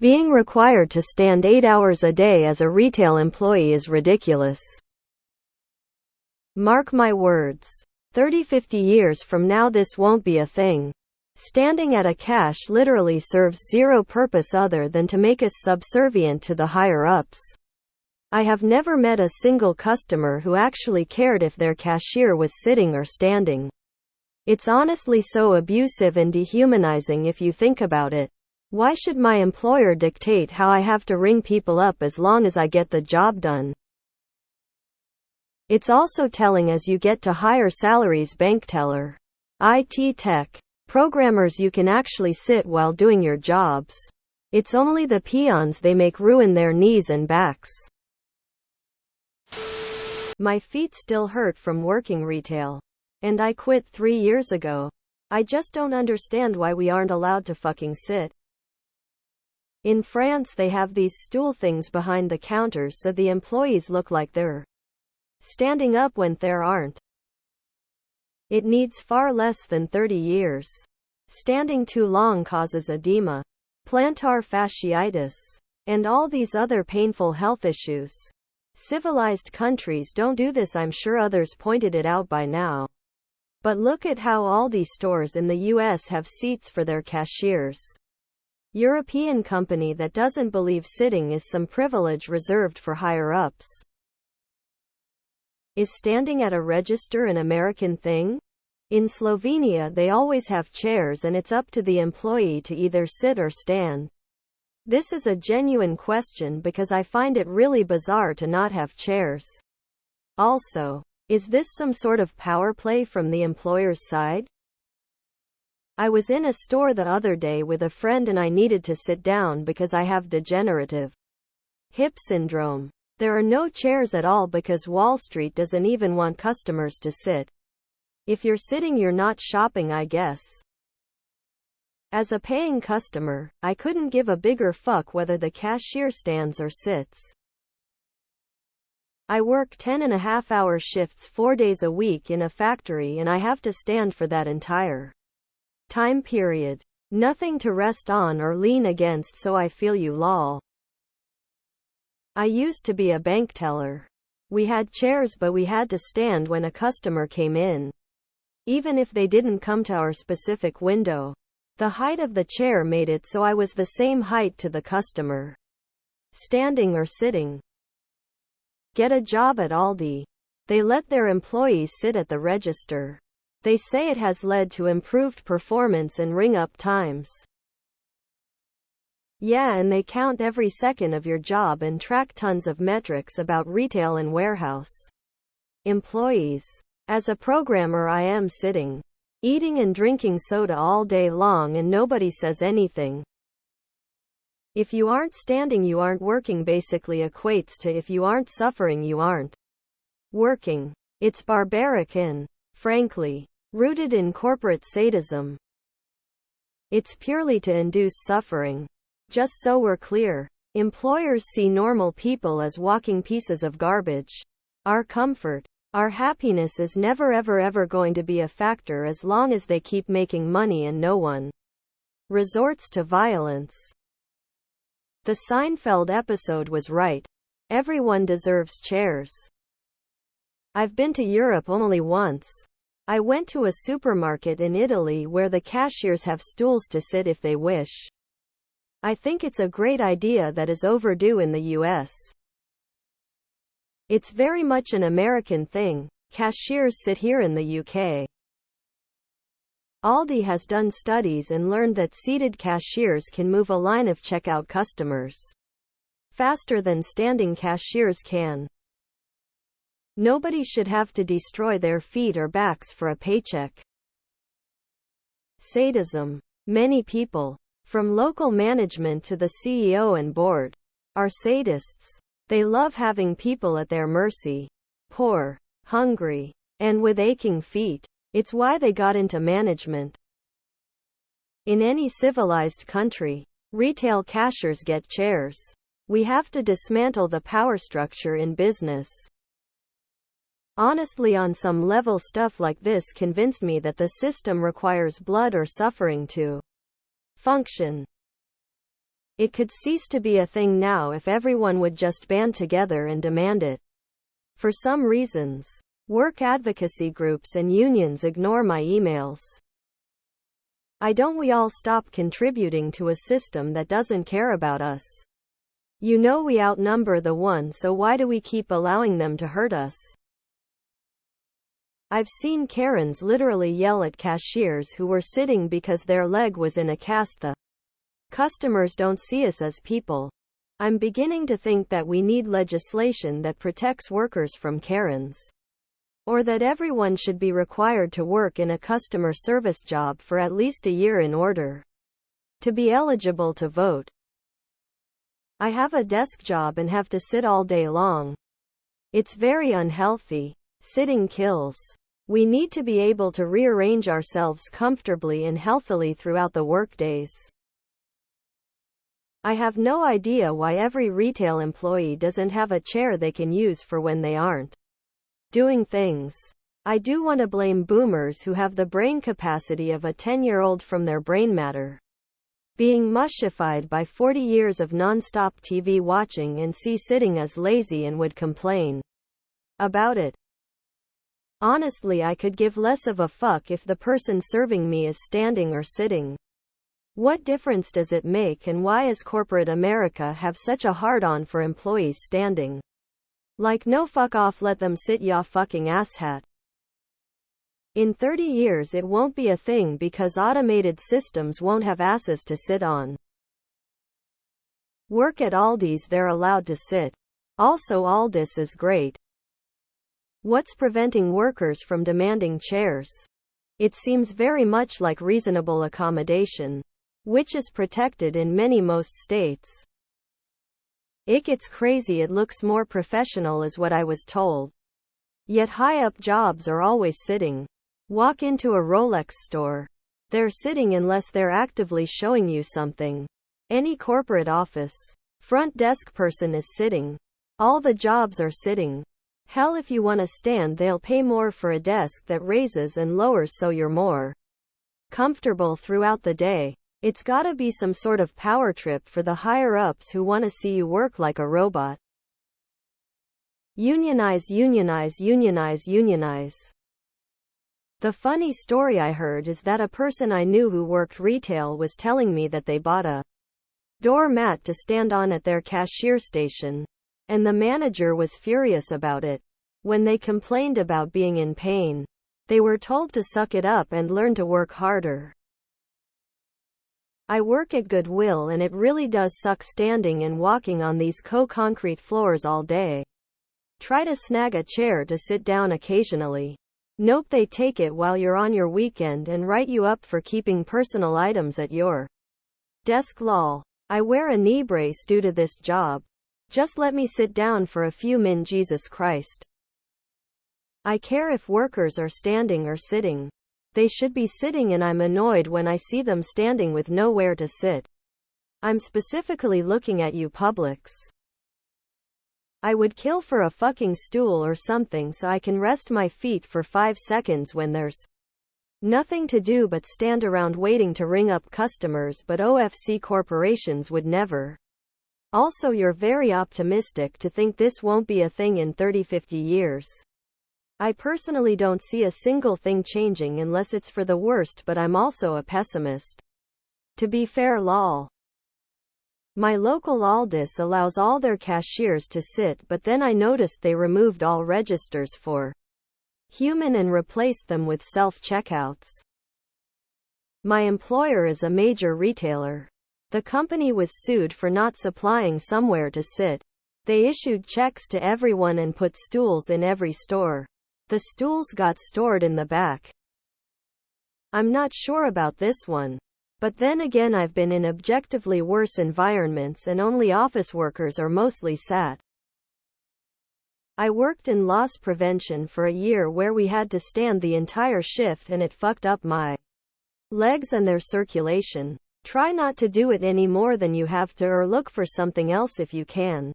Being required to stand 8 hours a day as a retail employee is ridiculous. Mark my words. 30-50 years from now this won't be a thing. Standing at a cash literally serves zero purpose other than to make us subservient to the higher-ups. I have never met a single customer who actually cared if their cashier was sitting or standing. It's honestly so abusive and dehumanizing if you think about it. Why should my employer dictate how I have to ring people up as long as I get the job done? It's also telling as you get to higher salaries. Bank teller, IT tech, programmers, you can actually sit while doing your jobs. It's only the peons they make ruin their knees and backs. My feet still hurt from working retail. And I quit 3 years ago. I just don't understand why we aren't allowed to fucking sit. In France they have these stool things behind the counters so the employees look like they're standing up when they aren't. It needs far less than 30 years. Standing too long causes edema, plantar fasciitis, and all these other painful health issues. Civilized countries don't do this. I'm sure others pointed it out by now. But look at how Aldi stores in the US have seats for their cashiers. European company that doesn't believe sitting is some privilege reserved for higher-ups. Is standing at a register an American thing? In Slovenia they always have chairs and it's up to the employee to either sit or stand. This is a genuine question because I find it really bizarre to not have chairs. Also, is this some sort of power play from the employer's side? I was in a store the other day with a friend and I needed to sit down because I have degenerative hip syndrome. There are no chairs at all because Wall Street doesn't even want customers to sit. If you're sitting, you're not shopping, I guess. As a paying customer, I couldn't give a bigger fuck whether the cashier stands or sits. I work 10.5-hour shifts 4 days a week in a factory and I have to stand for that entire time period. Nothing to rest on or lean against, so I feel you, lol. I used to be a bank teller. We had chairs but we had to stand when a customer came in. Even if they didn't come to our specific window. The height of the chair made it so I was the same height to the customer. Standing or sitting. Get a job at Aldi. They let their employees sit at the register. They say it has led to improved performance and ring-up times. Yeah, and they count every second of your job and track tons of metrics about retail and warehouse employees. As a programmer I am sitting, eating and drinking soda all day long and nobody says anything. If you aren't standing you aren't working basically equates to if you aren't suffering you aren't working. It's barbaric and, frankly, rooted in corporate sadism. It's purely to induce suffering. Just so we're clear, employers see normal people as walking pieces of garbage. Our comfort, our happiness is never ever going to be a factor as long as they keep making money and no one resorts to violence. The Seinfeld episode was right. Everyone deserves chairs. I've been to Europe only once. I went to a supermarket in Italy where the cashiers have stools to sit if they wish. I think it's a great idea that is overdue in the US. It's very much an American thing. Cashiers sit here in the UK. Aldi has done studies and learned that seated cashiers can move a line of checkout customers faster than standing cashiers can. Nobody should have to destroy their feet or backs for a paycheck. Sadism. Many people, from local management to the CEO and board, are sadists. They love having people at their mercy. Poor, hungry, and with aching feet. It's why they got into management. In any civilized country, retail cashiers get chairs. We have to dismantle the power structure in business. Honestly, on some level stuff like this convinced me that the system requires blood or suffering to function. It could cease to be a thing now if everyone would just band together and demand it. For some reasons, work advocacy groups and unions ignore my emails. Don't we all stop contributing to a system that doesn't care about us? You know we outnumber the one, so why do we keep allowing them to hurt us? I've seen Karens literally yell at cashiers who were sitting because their leg was in a cast. The customers don't see us as people. I'm beginning to think that we need legislation that protects workers from Karens. Or that everyone should be required to work in a customer service job for at least a year in order to be eligible to vote. I have a desk job and have to sit all day long. It's very unhealthy. Sitting kills. We need to be able to rearrange ourselves comfortably and healthily throughout the workdays. I have no idea why every retail employee doesn't have a chair they can use for when they aren't doing things. I do want to blame boomers who have the brain capacity of a 10-year-old from their brain matter being mushified by 40 years of non-stop TV watching and see sitting as lazy and would complain about it. Honestly, I could give less of a fuck if the person serving me is standing or sitting. What difference does it make, and why does corporate America have such a hard-on for employees standing? Like, no, fuck off, let them sit, ya fucking asshat. In 30 years it won't be a thing because automated systems won't have asses to sit on. Work at Aldi's, they're allowed to sit. Also, Aldis is great. What's preventing workers from demanding chairs? It seems very much like reasonable accommodation, which is protected in most states. It gets crazy. It looks more professional is what I was told. Yet high-up jobs are always sitting. Walk into a Rolex store. They're sitting unless they're actively showing you something. Any corporate office front desk person is sitting. All the jobs are sitting. Hell, if you want to stand, they'll pay more for a desk that raises and lowers so you're more comfortable throughout the day. It's gotta be some sort of power trip for the higher-ups who want to see you work like a robot. Unionize, unionize, unionize, unionize. The funny story I heard is that a person I knew who worked retail was telling me that they bought a doormat to stand on at their cashier station, and the manager was furious about it. When they complained about being in pain, they were told to suck it up and learn to work harder. I work at Goodwill and it really does suck standing and walking on these concrete floors all day. Try to snag a chair to sit down occasionally. Nope, they take it while you're on your weekend and write you up for keeping personal items at your desk. Lol. I wear a knee brace due to this job. Just let me sit down for a few min, Jesus Christ. I care if workers are standing or sitting. They should be sitting, and I'm annoyed when I see them standing with nowhere to sit. I'm specifically looking at you, Publix. I would kill for a fucking stool or something so I can rest my feet for 5 seconds when there's nothing to do but stand around waiting to ring up customers, but OFC corporations would never. Also, you're very optimistic to think this won't be a thing in 30-50 years. I personally don't see a single thing changing unless it's for the worst, but I'm also a pessimist. To be fair, lol. My local Aldis allows all their cashiers to sit, but then I noticed they removed all registers for human and replaced them with self-checkouts. My employer is a major retailer. The company was sued for not supplying somewhere to sit. They issued checks to everyone and put stools in every store. The stools got stored in the back. I'm not sure about this one. But then again, I've been in objectively worse environments and only office workers are mostly sat. I worked in loss prevention for a year where we had to stand the entire shift and it fucked up my legs and their circulation. Try not to do it any more than you have to, or look for something else if you can.